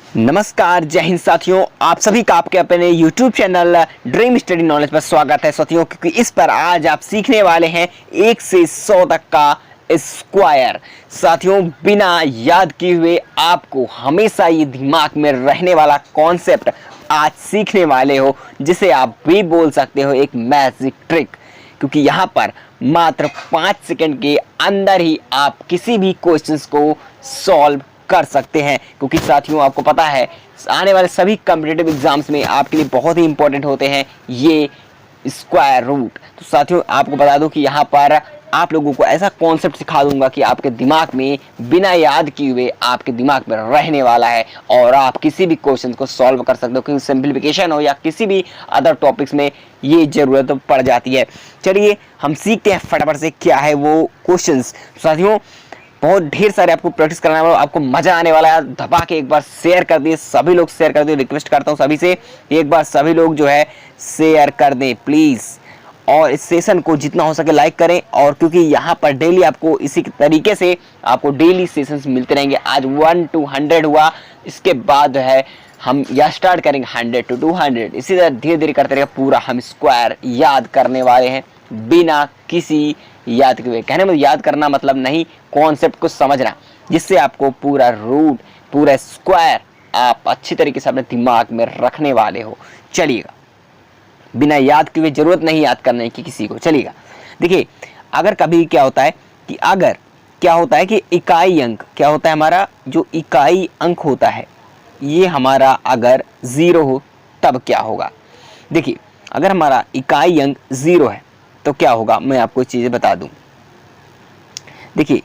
नमस्कार, जय हिंद साथियों। आप सभी का आपके अपने YouTube channel dream study knowledge पर स्वागत है साथियों, क्योंकि इस पर आज आप सीखने वाले हैं 1 से 100 तक का स्क्वायर। साथियों, बिना याद किए हुए आपको हमेशा ये दिमाग में रहने वाला कॉन्सेप्ट आज सीखने वाले हो, जिसे आप भी बोल सकते हो एक मैजिक ट्रिक। क्योंकि यहाँ पर मात्र 5 सेकंड के अंदर ही आप किसी भी क्वेश्चंस को सॉल्व कर सकते हैं। क्योंकि साथियों, आपको पता है आने वाले सभी कॉम्पिटिटिव एग्जाम्स में आपके लिए बहुत ही इंपॉर्टेंट होते हैं ये स्क्वायर रूट। तो साथियों, आपको बता दूं कि यहाँ पर आप लोगों को ऐसा कॉन्सेप्ट सिखा दूंगा कि आपके दिमाग में बिना याद किए हुए आपके दिमाग में रहने वाला है और आप किसी भी क्वेश्चन को सॉल्व कर सकते हो। क्योंकि सिंप्लीफिकेशन हो या किसी भी अदर टॉपिक्स में ये जरूरत पड़ जाती है। चलिए हम सीखते हैं फटाफट से क्या है वो क्वेश्चंस। साथियों, बहुत ढेर सारे आपको प्रैक्टिस करना है, आपको मजा आने वाला है। दबा के एक बार शेयर कर दिए, सभी लोग शेयर कर दिए। रिक्वेस्ट करता हूँ सभी से, एक बार सभी लोग जो है शेयर कर दें प्लीज, और इस सेशन को जितना हो सके लाइक करें। और क्योंकि यहाँ पर डेली आपको इसी तरीके से आपको डेली सेशंस मिलते रहेंगे। आज 1 to 100 हुआ, इसके बाद जो है हम या स्टार्ट करेंगे 100 to 200। इसी तरह धीरे धीरे करते रहेगा पूरा हम स्क्वायर याद करने वाले हैं बिना किसी याद किए। कहने में याद करना मतलब नहीं, कॉन्सेप्ट को समझना, जिससे आपको पूरा रूट पूरा स्क्वायर आप अच्छी तरीके से अपने दिमाग में रखने वाले हो। चलिएगा, बिना याद किए, जरूरत नहीं याद करने की किसी को। चलिएगा, देखिए अगर कभी क्या होता है कि इकाई अंक क्या होता है, हमारा जो इकाई अंक होता है ये हमारा अगर 0 हो तब क्या होगा। देखिए, अगर हमारा इकाई अंक 0 है तो क्या होगा, मैं आपको चीजें बता दूं। देखिए,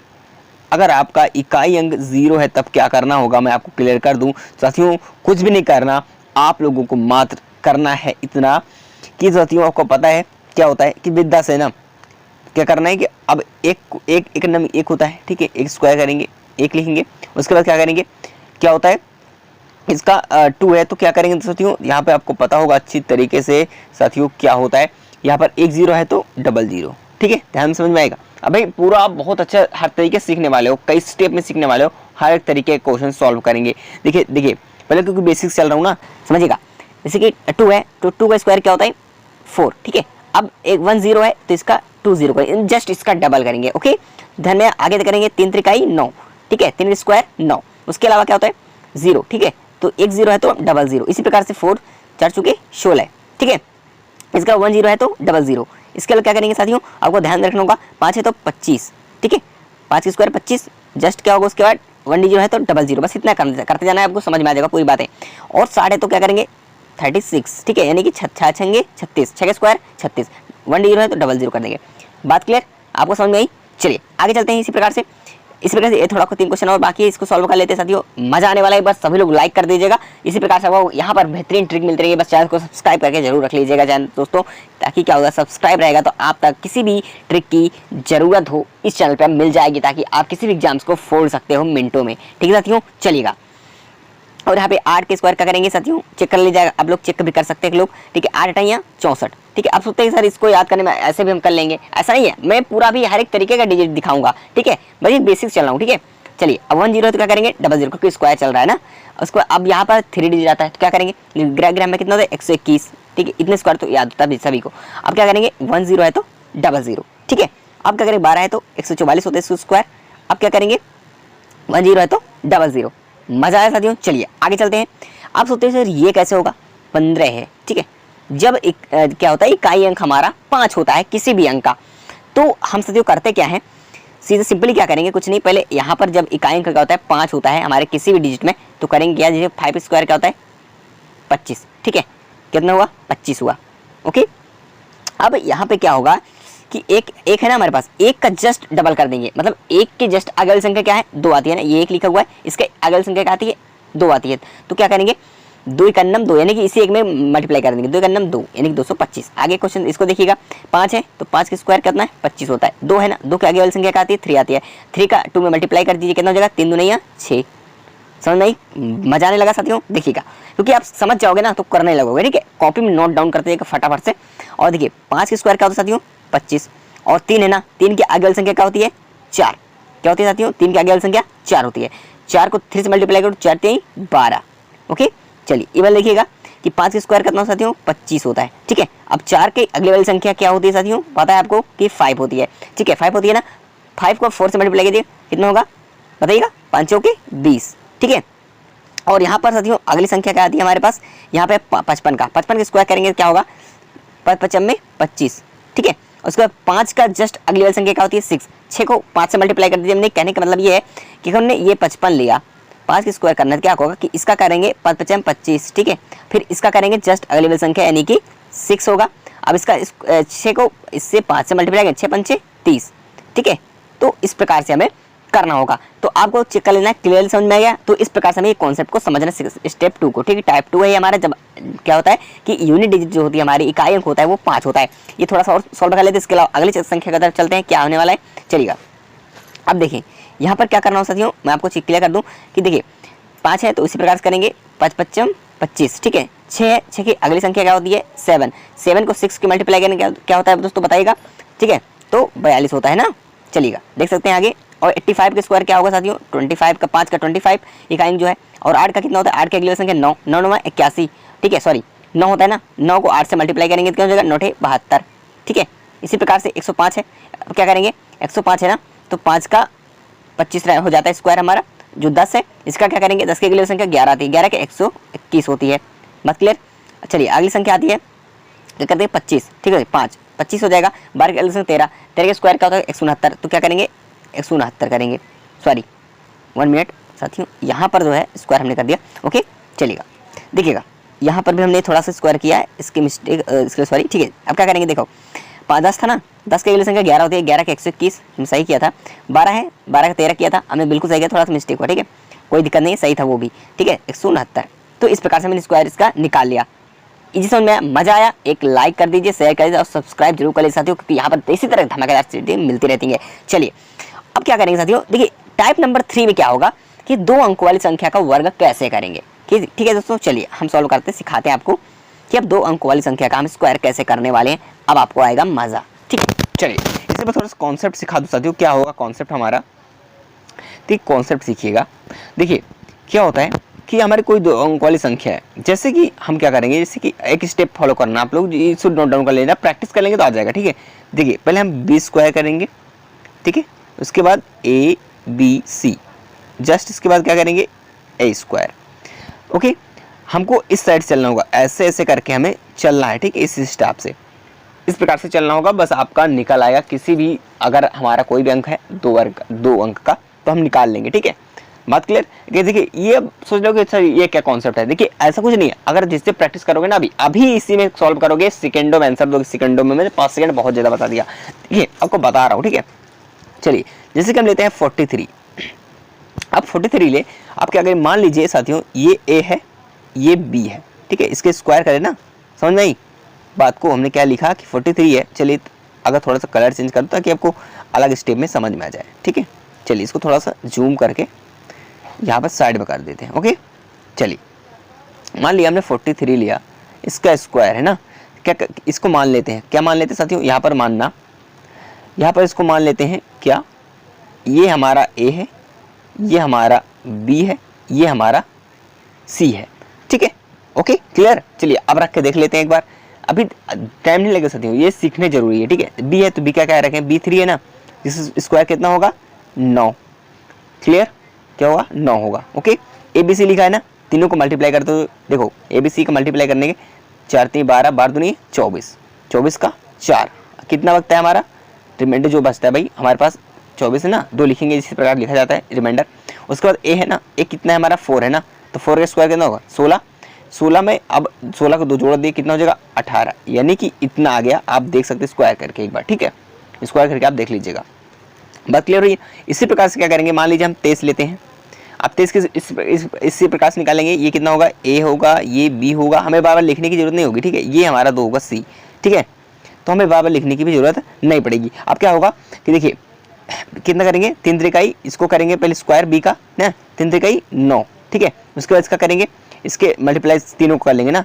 अगर आपका इकाई अंक 0 है तब क्या करना होगा, मैं आपको क्लियर कर दूं। साथियों, कुछ भी नहीं करना, आप लोगों को मात्र करना है इतना कि साथियों, आपको पता है क्या होता है कि विद्या से ना क्या करना है कि अब एक नंबर एक होता है, ठीक है, एक स्क्वायर करेंगे, एक लिखेंगे। उसके बाद क्या करेंगे, क्या होता है इसका 2 है तो क्या करेंगे साथियों, यहाँ पे आपको पता होगा अच्छी तरीके से साथियों क्या होता है। यहाँ पर एक 0 है तो डबल 0, ठीक है, ध्यान समझ में आएगा। अब भाई पूरा आप बहुत अच्छा हर तरीके से सीखने वाले हो, कई स्टेप में सीखने वाले हो, हर एक तरीके के क्वेश्चन सॉल्व करेंगे। देखिए पहले क्योंकि बेसिक्स चल रहा हूँ ना, समझिएगा। जैसे कि 2 है तो 2 का स्क्वायर क्या होता है 4, ठीक है। अब एक 1 0 है तो इसका 2 0 करेंगे, जस्ट इसका डबल करेंगे। ओके, ध्यान में आगे करेंगे 3 त्रिकाई 9, ठीक है, 3 स्क्वायर 9। उसके अलावा क्या होता है 0, ठीक है, तो एक 0 है तो डबल 0। इसी प्रकार से 4 4 चुके 16, ठीक है। इसका 1 0 है तो डबल 0। इसके अलावा क्या करेंगे साथियों, आपको ध्यान रखना होगा 5 है तो 25, ठीक है, 5 के स्क्वायर 25, जस्ट क्या होगा उसके बाद 1 0 है तो डबल 0। बस इतना करते जाना है, आपको समझ में आ जाएगा पूरी बातें। और 60 है तो क्या करेंगे 36, ठीक है, यानी कि 6 छंगे 36, 6 के स्क्वायर 36, 1 0 है तो डबल 0 कर देंगे। बात क्लियर, आपको समझ में आई। चलिए आगे चलते हैं इसी प्रकार से ये थोड़ा 3 क्वेश्चन और बाकी है, इसको सॉल्व कर लेते हैं साथियों। मजा आने वाला है, बस सभी लोग लाइक कर दीजिएगा। इसी प्रकार से वो यहाँ पर बेहतरीन ट्रिक मिलती रहेगी, बस चैनल को सब्सक्राइब करके जरूर रख लीजिएगा चैनल दोस्तों, ताकि क्या होगा, सब्सक्राइब रहेगा तो आप तक किसी भी ट्रिक की जरूरत हो इस चैनल पर मिल जाएगी, ताकि आप किसी भी एग्जाम्स को फोड़ सकते हो मिनटों में, ठीक है साथियों। चलिएगा, और यहाँ पे 8 के स्क्वायर का करेंगे साथियों, चेक कर लीजिएगा, आप लोग चेक भी कर सकते हैं लोग, ठीक है। 8 8 64, ठीक है। आप सोचते हैं सर इसको याद करने में ऐसे भी हम कर लेंगे, ऐसा नहीं है, मैं पूरा भी हर एक तरीके का डिजिट दिखाऊंगा, ठीक है, बस बेसिक्स चल रहा हूँ, ठीक है। चलिए, अब 1 0 तो क्या करेंगे डबल 0, क्योंकि स्क्वायर चल रहा है ना। उसको अब यहाँ पर 3 डिजिट आता है तो क्या करेंगे, ग्राम में कितना होता है 121, ठीक है, इतने स्क्वायर तो याद होता है सभी को। अब क्या करेंगे 1 0 है तो डबल 0, ठीक है। अब क्या करेंगे 12 है तो 144 होते हैं स्क्वायर। अब क्या करेंगे 1 0 है तो डबल 0। मजा आया साथियों। चलिए आगे चलते हैं। आप सोचते हैं सर ये कैसे होगा, 15 है, ठीक है। जब क्या होता है इकाई अंक हमारा 5 होता है किसी भी अंक का, तो हम साथियों करते क्या है, सीधे सिंपली क्या करेंगे, कुछ नहीं, पहले यहाँ पर जब इकाई अंक क्या होता है 5 होता है हमारे किसी भी डिजिट में, तो करेंगे क्या, जैसे 5 स्क्वायर क्या होता है 25, ठीक है, कितना हुआ 25 हुआ। ओके, अब यहाँ पे क्या होगा कि एक है ना हमारे पास, एक का जस्ट डबल कर देंगे, मतलब एक के जस्ट अगल संख्या क्या है 2 आती है ना, ये एक लिखा हुआ है, इसके अगल संख्या क्या आती है 2 आती है, तो क्या करेंगे 2 एकन्नम 2, यानी कि इसी एक में मल्टीप्लाई कर देंगे, 2 एकन्नम 2 यानी कि 225। आगे क्वेश्चन इसको देखिएगा, 5 है तो 5 के स्क्वायर कितना है 25 होता है, 2 है ना, 2 के आगे वाली संख्या क्या आती है 3 आती है, 3 का 2 में मल्टीप्लाई कर दीजिए, कितना हो जाएगा 3 दूनी 6। समझ नहीं, मजा आने लगा साथियों, देखिएगा, क्योंकि आप समझ जाओगे ना तो करने लगोगे, ठीक है। कॉपी में नोट डाउन करते जाइएगा फटाफट से। और देखिए 5 के स्क्वायर क्या होता है साथियों 25, और 3 है ना, 3 की आगे वाली संख्या क्या होती है 4, क्या होती है साथियों 3 की आगे वाली संख्या 4 होती है। 4 को 3 से मल्टीप्लाई करो 4 3 12, ओके चलिए ये वाला देखिएगा कि 5 का स्क्वायर कितना होता है साथियों 25 होता है। ठीक है, अब 4 के अगले वाली संख्या क्या होती है साथियों, पता है आपको कि 5 होती है। ठीक है 5 होती है ना, 5 को 4 से मल्टीप्लाई कीजिए कितना होगा बताइएगा, 5 चौके 20। ठीक है, और यहाँ पर साथियों अगली संख्या क्या आती है हमारे पास, यहाँ पे 55 का स्क्वायर करेंगे क्या होगा 55 में 25। ठीक है, उसके बाद 5 का जस्ट अगली वाली संख्या क्या होती है 6। 6 को 5 से मल्टीप्लाई कर दीजिए। हमने कहने का मतलब ये है कि हमने ये 55 लिया, 5 की स्क्वायर करना है क्या होगा कि इसका करेंगे 55 में 25। ठीक है, फिर इसका करेंगे जस्ट अगली वाली संख्या यानी कि 6 होगा। अब इसका 6 को इससे 5 से मल्टीप्लाई करेंगे 6 पंचे 30। ठीक है, तो इस प्रकार से हमें करना होगा। तो आपको चेक कर लेना है क्लियर समझ में आ गया। तो इस प्रकार से हमें ये कॉन्सेप्ट को समझना स्टेप 2 को। ठीक है, टाइप 2 है हमारा, जब क्या होता है कि यूनिट डिजिट जो होती है हमारी इकाई अंक होता है वो 5 होता है। ये थोड़ा सा और सॉल्व कर लेते हैं। इसके अलावा अगली संख्या की तरफ चलते हैं, क्या होने वाला है चलिएगा। अब देखिए यहाँ पर क्या करना हो साथियों, मैं आपको क्लियर कर दूँ कि देखिए 5 है तो इसी प्रकार से करेंगे 5 पच्चम 25। ठीक है, 6 है, 6 की अगली संख्या क्या होती है 7। 7 को 6 की मल्टीप्लाई करने क्या होता है दोस्तों बताइएगा। ठीक है, तो 42 होता है ना, चलिएगा देख सकते हैं आगे। और 85 का स्क्वायर क्या होगा साथियों 25 का 5 का 25 इकाई जो है। और 8 का कितना होता है, 8 की अगली संख्या 9, 9 9 81। ठीक है सॉरी 9 होता है ना, 9 को 8 से मल्टीप्लाई करेंगे तो क्या हो जाएगा 9 72। ठीक है, इसी प्रकार से 105 है, अब क्या करेंगे 105 है ना, तो 5 का 25 हो जाता है स्क्वायर हमारा जो 10 है। इसका क्या करेंगे 10 की अगली संख्या 11 आती है, 11 के 121 होती है। बात क्लियर। चलिए अगली संख्या आती है क्या करते हैं 25। ठीक है 5 25 हो जाएगा। 12 की अगली संख्या 13, 13 के स्क्वायर क्या होता है 169। तो क्या करेंगे 169 करेंगे, सॉरी 1 मिनट साथियों, यहाँ पर जो है स्क्वायर हमने कर दिया। ओके चलिएगा देखिएगा यहाँ पर भी हमने थोड़ा सा स्क्वायर किया है, इसकी मिस्टेक इसके सॉरी। ठीक है, अब क्या करेंगे देखो 5 10 था ना, 10 की अगली संख्या 11 होती है, 11 के 121 हमने सही किया था। 12 है, 12 का 13 किया था हमने बिल्कुल सही किया, थोड़ा सा मिस्टेक हुआ। ठीक है, कोई दिक्कत नहीं है, सही था वो भी। ठीक है 169। तो इस प्रकार से मैंने स्क्वायर इसका निकाल लिया। इसी समझ में मजा आया, एक लाइक कर दीजिए, शेयर कर दीजिए और सब्सक्राइब जरूर कर लीजिए साथियों, क्योंकि यहाँ पर इसी तरह धमाकेदार चीजें मिलती रहती हैं। चलिए अब क्या करेंगे साथियों, देखिए टाइप नंबर 3 में क्या होगा कि 2 अंक वाली संख्या का वर्ग कैसे करेंगे। ठीक है दोस्तों, चलिए हम सॉल्व करते हैं, सिखाते हैं आपको कि अब 2 अंक वाली संख्या का हम स्क्वायर कैसे करने वाले हैं। अब आपको आएगा मजा। ठीक है, चलिए इससे मैं थोड़ा सा कॉन्सेप्ट सिखा दूँ साथियों, क्या होगा कॉन्सेप्ट हमारा। ठीक कॉन्सेप्ट सीखिएगा। देखिए क्या होता है कि हमारी कोई 2 अंक वाली संख्या है, जैसे कि हम क्या करेंगे, जैसे कि एक स्टेप फॉलो करना, आप लोग इसको नोट डाउन कर लेना, प्रैक्टिस कर लेंगे तो आ जाएगा। ठीक है, देखिए पहले हम बी स्क्वायर करेंगे। ठीक है, उसके बाद ए बी सी, जस्ट इसके बाद क्या करेंगे ए स्क्वायर। ओके, हमको इस साइड चलना होगा, ऐसे ऐसे करके हमें चलना है। ठीक है, इस स्टेप से इस प्रकार से चलना होगा, बस आपका निकल आएगा किसी भी, अगर हमारा कोई भी अंक है 2 अंक का तो हम निकाल लेंगे। ठीक है, बात क्लियर। देखिए ये सोच लो कि अच्छा ये क्या कॉन्सेप्ट है, देखिए ऐसा कुछ नहीं है, अगर जिससे प्रैक्टिस करोगे ना अभी इसी में सॉल्व करोगे, सेकंडों में आंसर दोगे, सेकंडों में। मैंने 5 सेकंड बहुत ज़्यादा बता दिया, देखिए आपको बता रहा हूँ। ठीक है, चलिए जैसे कि हम लेते हैं 43। अब 43 ले, आप क्या करें, मान लीजिए साथियों ये ए है ये बी है। ठीक है, इसके स्क्वायर करें ना, समझ में आई बात को। हमने क्या लिखा कि 43 है। चलिए अगर थोड़ा सा कलर चेंज कर दो ताकि आपको अलग स्टेप में समझ में आ जाए। ठीक है, चलिए इसको थोड़ा सा जूम करके यहाँ पर साइड में कर देते हैं। ओके चलिए मान लिया हमने 43 लिया, इसका स्क्वायर है ना, क्या इसको मान लेते हैं, क्या मान लेते हैं साथियों, यहाँ पर मानना, यहाँ पर इसको मान लेते हैं क्या, ये हमारा ए है, ये हमारा बी है, ये हमारा सी है। ठीक है, ओके क्लियर। चलिए अब रख के देख लेते हैं एक बार, अभी टाइम नहीं लगेगा साथियों, ये सीखने जरूरी है। ठीक है, बी है तो बी क्या क्या रखें, B3 है ना, जिस स्क्वायर कितना होगा 9। क्लियर, क्या होगा 9 होगा। ओके, ABC लिखा है ना, तीनों को मल्टीप्लाई करते हो, देखो ABC का मल्टीप्लाई करने के 4 3 12 12 दूनी 24, 24 का 4, कितना बचता है हमारा रिमाइंडर जो बचता है भाई हमारे पास 24 है ना, 2 लिखेंगे इसी प्रकार लिखा जाता है रिमाइंडर। उसके बाद ए है ना, ए कितना है हमारा 4 है ना, तो 4 का स्क्वायर कितना होगा 16, 16 में अब 16 को 2 जोड़ दिए कितना हो जाएगा 18, यानी कि इतना आ गया। आप देख सकते हैं स्क्वायर करके एक बार। ठीक है, स्क्वायर करके आप देख लीजिएगा, बात क्लियर हुई। इसी प्रकार से क्या करेंगे, मान लीजिए हम 23 लेते हैं, अब 23 के इसी प्रकार से निकालेंगे, ये कितना होगा ए होगा, ये बी होगा, हमें बार बार लिखने की जरूरत नहीं होगी। ठीक है, ये हमारा 2 होगा सी। ठीक है, तो हमें बार बार लिखने की भी जरूरत नहीं पड़ेगी। अब क्या होगा कि देखिए कितना करेंगे 3 त्रिकाई, इसको करेंगे पहले स्क्वायर बी का ना, 3 त्रिकाई 9। ठीक है, उसके बाद इसका करेंगे, इसके मल्टीप्लाई तीनों को कर लेंगे ना,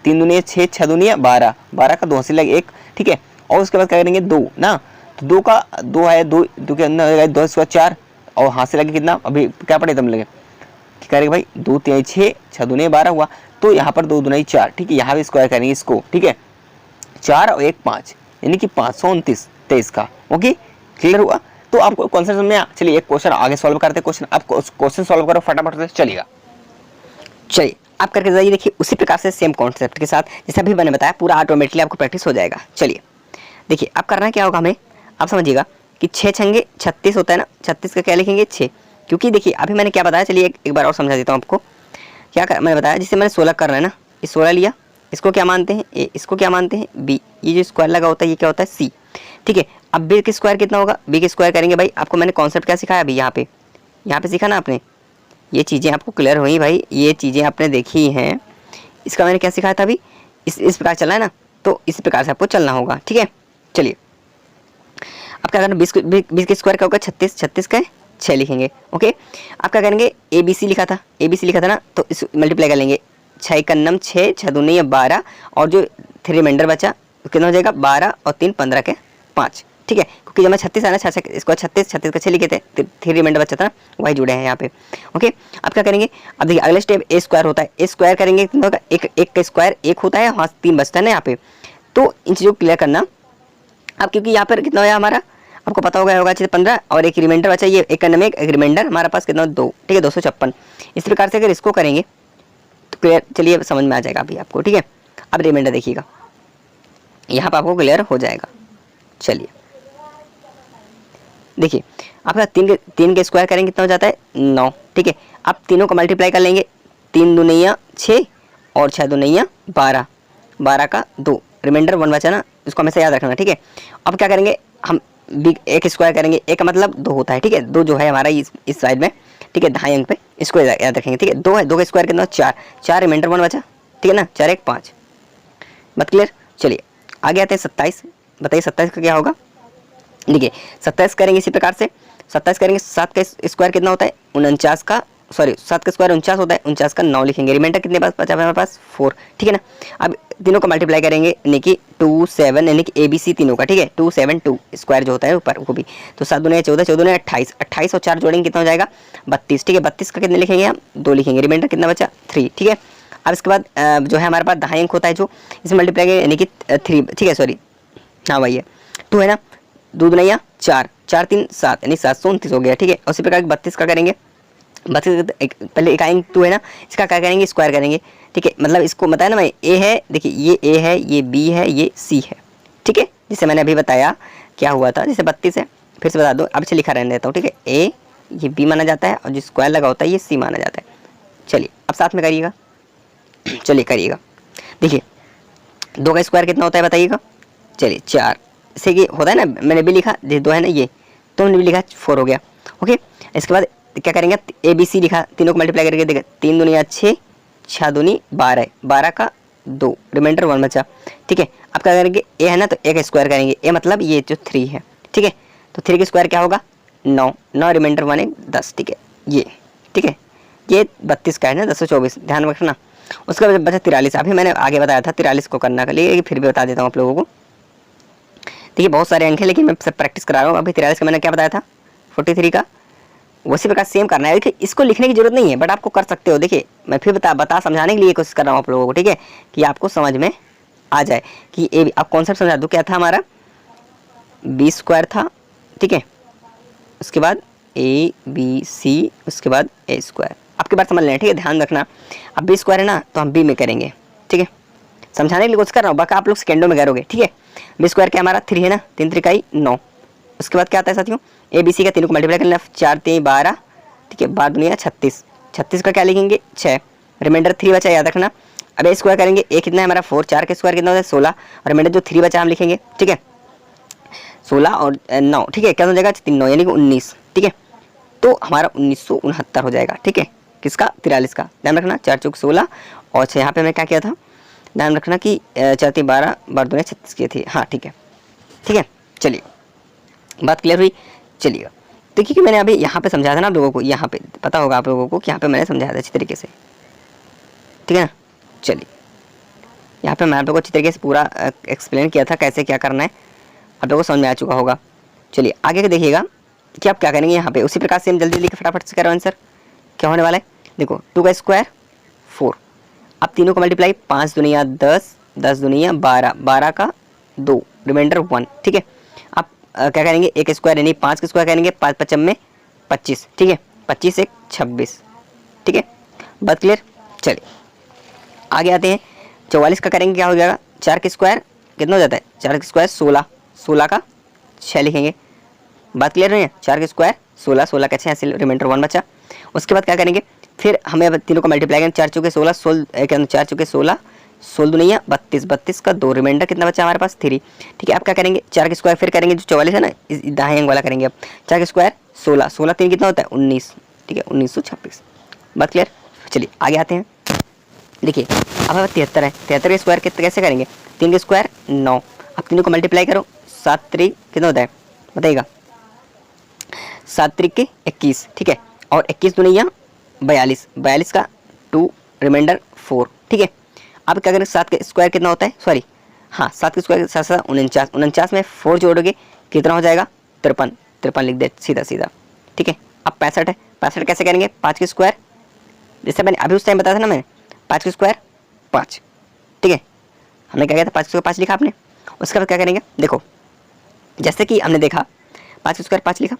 3 दूनी 6, 6 दूनी 12, 12 का 2 हासिल लगे 1। ठीक है, और उसके बाद क्या करेंगे 2 ना, तो 2 का 2 है, 2 के अंदर 2 स्क्वायर 4 और हाथ से लगे कितना, अभी क्या पढ़े तुम लगे करेंगे भाई 2 3 6, 6 दूने 12 हुआ, तो यहाँ पर 2 दूने 4, ठीक है, यहाँ भी स्क्वायर करेंगे इसको, ठीक है, 4 और 1 5, यानी कि 529 23 का। ओके, क्लियर हुआ? तो आपको कॉन्सेप्ट समझ में आया? चलिए एक क्वेश्चन आगे सॉल्व करते हैं। क्वेश्चन आप क्वेश्चन सॉल्व करो फटाफट से, चलिएगा। चलिए आप करके जाइए, देखिए उसी प्रकार से सेम कॉन्सेप्ट के साथ जैसे अभी मैंने बताया, पूरा ऑटोमेटिकली आपको प्रैक्टिस हो जाएगा। चलिए देखिए अब करना क्या होगा हमें, आप समझिएगा कि 6 छंगे 36 होता है ना, 36 का क्या लिखेंगे 6, क्योंकि देखिए अभी मैंने क्या बताया, चलिए एक बार और समझा देता हूँ आपको। मैंने बताया, जिससे मैंने 16 कर रहा है ना, ये 16 लिया, इसको क्या मानते हैं ए, इसको क्या मानते हैं बी, ये जो स्क्वायर लगा होता है ये क्या होता है सी, ठीक है। अब बी का स्क्वायर कितना होगा, बी का स्क्वायर करेंगे भाई, आपको मैंने कॉन्सेप्ट क्या सिखाया अभी यहाँ पे सीखा ना आपने, ये चीज़ें आपको क्लियर हुई भाई, ये चीज़ें आपने देखी हैं, इसका मैंने क्या सिखाया था अभी, इस प्रकार चला है ना, तो इस प्रकार से आपको चलना होगा, ठीक है। चलिए अब क्या करना, 20 के स्क्वायर क्या होगा 36, 36 का 6 लिखेंगे। ओके, आप क्या करेंगे, ए बी सी लिखा था ना, तो इस मल्टीप्लाई कर लेंगे, 6 का नम 6, 6 दूनी या 12, और जो 3 रिमाइंडर बचा कितना हो जाएगा 12 और 3 15 के 5, ठीक है, क्योंकि जब मैं 36 आना 6 इसको 36 का 6 लिखे थे, 3 रिमाइंडर बचा था ना, वही जुड़े हैं यहाँ पे। ओके, अब क्या करेंगे, अब देखिए अगले स्टेप ए स्क्वायर होता है, ए स्क्वायर करेंगे कितना होगा, एक का स्क्वायर 1 होता है, हाँ 3 बचता है ना यहाँ पे, तो इन चीज़ों को क्लियर करना। अब क्योंकि यहाँ पर कितना होगा हमारा, आपको पता होगा 15 और एक रिमाइंडर बचा, ये एक में एक रिमाइंडर हमारे पास कितना 2, ठीक है 256। इस प्रकार से अगर इसको करेंगे तो क्लियर, चलिए समझ में आ जाएगा अभी आपको, ठीक है। अब रिमाइंडर देखिएगा, यहाँ पर आपको क्लियर हो जाएगा। चलिए देखिए आपका 3 के स्क्वायर करेंगे कितना हो जाता है 9, ठीक है। अब तीनों को मल्टीप्लाई कर लेंगे, 3 दूनिया 6 और 6 दूनिया 12, 12 का 2, रिमाइंडर 1 बचा ना, इसको हमेशा याद रखना, ठीक है। अब क्या करेंगे हम, एक स्क्वायर करेंगे, एक का मतलब 2 होता है, ठीक है, 2 जो है हमारा इस साइड में, ठीक है, दाएं अंक पे, इसको याद रखेंगे, ठीक है। 2 है, 2 का स्क्वायर कितना 4, 4 रिमाइंडर 1 बचा, ठीक है ना, 4 1 5, बात क्लियर। चलिए आगे आते हैं 27, बताइए 27 का क्या होगा, देखिए 27 करेंगे इसी प्रकार से, 27 करेंगे, 7 का स्क्वायर कितना होता है 49 का, सॉरी 7 का स्क्वायर 49 होता है, 49 का 9 लिखेंगे, रिमाइंडर कितने पास बचा हमारे पास 4, ठीक है ना। अब तीनों को मल्टीप्लाई करेंगे, यानी कि 2 7, यानी कि ABC तीनों का, ठीक है, 2 7 2 स्क्वायर जो होता है ऊपर वो भी, तो 7 दूनी 14, 14 दूनी 28, 28 और 4 जोड़ेंगे कितना हो जाएगा 32, ठीक है। 32 का कितने लिखेंगे हम 2 लिखेंगे, रिमाइंडर कितना बचा 3, ठीक है। अब इसके बाद जो है हमारे पास दाएं अंक होता है जो, इसमें मल्टीप्लाई करेंगे यानी कि 3, ठीक है, सॉरी हाँ वही है 2 है ना, 2 दुनिया 4, 4 3 7, यानी 729 हो गया, ठीक है। उसी प्रकार 32 का करेंगे, 32 पहले एक आएंगे 2 है ना, इसका क्या करेंगे स्क्वायर करेंगे, ठीक है, मतलब इसको बताया ना मैं, ए है, देखिए ये ए है, ये बी है, ये सी है, ठीक है, जिसे मैंने अभी बताया क्या हुआ था, जैसे 32 है, फिर से बता दो, अब से लिखा रहने देता हूँ, ठीक है, ए ये बी माना जाता है और जो स्क्वायर लगा होता है ये सी माना जाता है। चलिए अब साथ में करिएगा, चलिए करिएगा, देखिए 2 का स्क्वायर कितना होता है बताइएगा, चलिए 4 से ये होता है ना, मैंने भी लिखा, 2 है ना ये, तो मैंने भी लिखा 4 हो गया। ओके, इसके बाद क्या करेंगे, ABC लिखा, तीनों को मल्टीप्लाई करके देखा, 3 दूनी 6, 6 दूनी 12, 12 का 2, रिमाइंडर 1 बचा, ठीक है। अब क्या करेंगे, ए है ना, तो ए का स्क्वायर करेंगे, ए मतलब ये जो 3 है, ठीक है, तो 3 का स्क्वायर क्या होगा 9, 9 रिमाइंडर 1 है 10, ठीक है, ये ठीक है, ये 32 का है ना, 1024 ध्यान रखना। उसका बचा 43, अभी मैंने आगे बताया था 43 को करने के लिए, फिर भी बता देता हूँ आप लोगों को। देखिए बहुत सारे अंक है लेकिन मैं सब प्रैक्टिस करा रहा हूँ। अभी 43 का मैंने क्या बताया था 43 का, उसी प्रकार सेम करना है। देखिए इसको लिखने की जरूरत नहीं है बट आपको कर सकते हो। देखिए मैं फिर बता समझाने के लिए कोशिश कर रहा हूँ आप लोगों को, ठीक है, कि आपको समझ में आ जाए कि ए, आप कॉन्सेप्ट समझा दो। क्या था हमारा बी स्क्वायर था, ठीक है, उसके बाद ए बी सी, उसके बाद ए स्क्वायर, आपके बात समझ लें, ठीक है, ध्यान रखना। अब बी स्क्वायर है ना तो हम बी में करेंगे, ठीक है, समझाने के लिए कोशिश कर रहा हूँ, बाकी आप लोग सेकेंडों में करोगे, ठीक है। बी स्क्वायर क्या हमारा 3 है ना, 3 3 9, उसके बाद क्या आता है साथियों ए बी सी का तीनों को मल्टीप्लाई करना, 4 3 12, ठीक है, 12 दुनिया 36, 36 का क्या लिखेंगे 6, रिमाइंडर 3 बचा याद रखना। अब ए स्क्वायर करेंगे, ए कितना है हमारा 4, 4 के स्क्वायर कितना होता है 16, और रिमाइंडर जो 3 बचा हम लिखेंगे, ठीक है, 16 और 9, ठीक है, क्या हो जाएगा 3 9 यानी कि 19, ठीक है, तो हमारा 1969 हो जाएगा, ठीक है, किसका 43 का, ध्यान रखना 4 चौक 16 और 6, यहाँ पे मैं क्या किया था ध्यान रखना कि 4 3 12 12 दुनिया 36 की थी, हाँ ठीक है, ठीक है। चलिए बात क्लियर हुई। चलिए देखिए कि मैंने अभी यहाँ पे समझाया था ना आप लोगों को, यहाँ पे पता होगा आप लोगों को कि यहाँ पे मैंने समझाया था अच्छी तरीके से, ठीक है ना। चलिए यहाँ पे मैं आप लोगों को अच्छी तरीके से पूरा एक्सप्लेन किया था कैसे क्या करना है, आप लोगों को समझ में आ चुका होगा। चलिए आगे देखिएगा कि आप क्या करेंगे यहाँ पे, उसी प्रकार से हम जल्दी जल्दी फटाफट से करो आंसर क्या होने वाला है। देखो 2 का स्क्वायर 4, अब तीनों का मल्टीप्लाई 5 दुनिया 10, 10 दुनिया 12, 12 का 2, रिमाइंडर 1। ठीक है, अब क्या करेंगे, एक स्क्वायर यानी 5 का स्क्वायर करेंगे, 5 पचम में 25। ठीक है, 25 एक 26। ठीक है, बात क्लियर। चलिए आगे आते हैं, 44 का करेंगे, क्या हो जाएगा, 4 का स्क्वायर कितना हो जाता है, 4 का स्क्वायर 16, 16 का 6 लिखेंगे। बात क्लियर नहीं है, 4 का स्क्वायर 16, 16 का 6, ऐसे रिमाइंडर 1 बचा। उसके बाद क्या करेंगे, फिर हमें अब तीनों को मल्टीप्लाई करेंगे, 4 चौके 16, 4 चौके 16, 16 दुनिया 32, 32 का 2, रिमाइंडर कितना बचा हमारे पास 3। ठीक है, अब क्या करेंगे, 4 का स्क्वायर फिर करेंगे, जो 44 है ना, इस दाएं अंग वाला करेंगे। अब 4 का स्क्वायर 16, 16 3 कितना होता है 19। ठीक है, 1926। बात क्लियर। चलिए आगे आते हैं, देखिए अब 73 है, 73 के स्क्वायर कैसे करेंगे, 3 के स्क्वायर 9, अब तीनों को मल्टीप्लाई करो, 7 3 कितना होता है बताइएगा, 7 3 के 21। ठीक है, और 21 दुनिया 42, 42 का 2, रिमाइंडर 4। ठीक है, अब क्या करें, 7 का स्क्वायर कितना होता है, सॉरी हाँ 7 के स्क्वायर 7 7 49, 49 में 4 जोड़ोगे कितना हो जाएगा 53, 53 लिख दे सीधा सीधा। ठीक है, अब 65 है, 65 कैसे करेंगे, 5 के स्क्वायर, जैसे मैंने अभी उस टाइम बताया था ना, मैंने 5 के स्क्वायर 5। ठीक है, हमने क्या किया था, 5 के स्क्वायर 5 लिखा आपने। उसके बाद क्या करेंगे, देखो जैसे कि हमने देखा 5 के स्क्वायर 5 लिखा,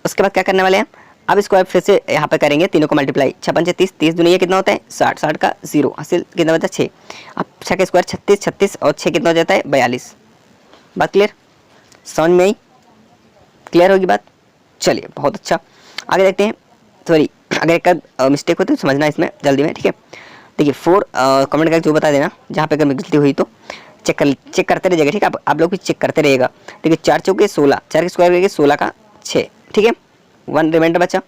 उसके बाद क्या करने वाले हैं, अब स्क्वायर फिर से यहाँ पे करेंगे, तीनों को मल्टीप्लाई, 6 पंचे 30, 30 दुनिया कितना होता है 60, 60 का 0, हासिल कितना बचा 6। अब 6 का स्क्वायर 36, 36 और 6 कितना हो जाता है 42। बात क्लियर, समझ में आई, क्लियर होगी बात। चलिए बहुत अच्छा, आगे देखते हैं। सॉरी अगर एक मिस्टेक हो तो समझना इसमें जल्दी में। ठीक है, देखिए 4 कमेंट करके जो बता देना जहाँ पे अगर गलती हुई तो चेक करते रहिएगा। ठीक है, आप लोग भी चेक करते रहिएगा। देखिए 4 चौके 16, 4 के स्क्वायर करेंगे 16 का 6। ठीक है, 1 रिमाइंडर बचा।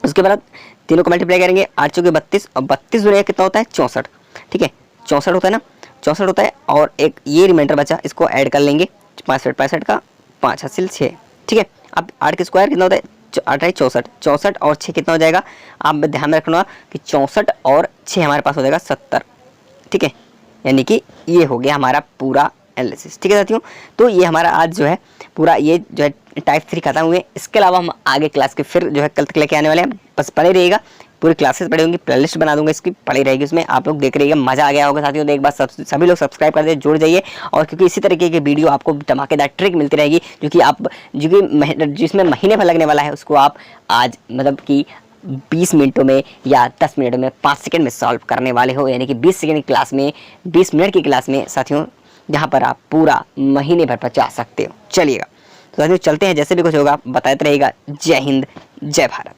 उसके बाद तीनों को मल्टीप्लाई करेंगे, 8 चौके 32 और 32 दुनिया कितना होता है 64। ठीक है, 64 होता है ना, 64 होता है, और एक ये रिमाइंडर बचा, इसको ऐड कर लेंगे, 65, 65 का 5 हासिल 6। ठीक है, अब 8 के स्क्वायर कितना होता है 8 है 64, 64 और 6 कितना हो जाएगा, आप ध्यान में रखना कि 64 और 6 हमारे पास हो जाएगा 70। ठीक है, यानी कि ये हो गया हमारा पूरा एनालिसिस। ठीक है साथियों, तो ये हमारा आज जो है पूरा ये जो है टाइप 3 खत्म हुए। इसके अलावा हम आगे क्लास के फिर जो है कल तक लेके आने वाले हैं, बस पढ़े रहिएगा, पूरी क्लासेस पढ़े होंगी, प्ले लिस्ट बना दूंगा इसकी, पढ़ी रहेगी उसमें, आप लोग देख रहिएगा, मजा आ गया होगा साथियों। तो एक बार सभी लोग सब्सक्राइब कर दे, जुड़ जाइए, और क्योंकि इसी तरीके की वीडियो आपको धमाकेदार ट्रिक मिलती रहेगी, जो कि जिसमें महीने भर लगने वाला है, उसको आप आज मतलब कि 20 मिनटों में या 10 मिनट में 5 सेकंड में सॉल्व करने वाले हो, यानी कि 20 सेकंड की क्लास में, 20 मिनट की क्लास में साथियों, जहाँ पर आप पूरा महीने भर पचा सकते हो। चलिएगा तो साथियों चलते हैं, जैसे भी कुछ होगा बताते रहेगा। जय हिंद, जय भारत।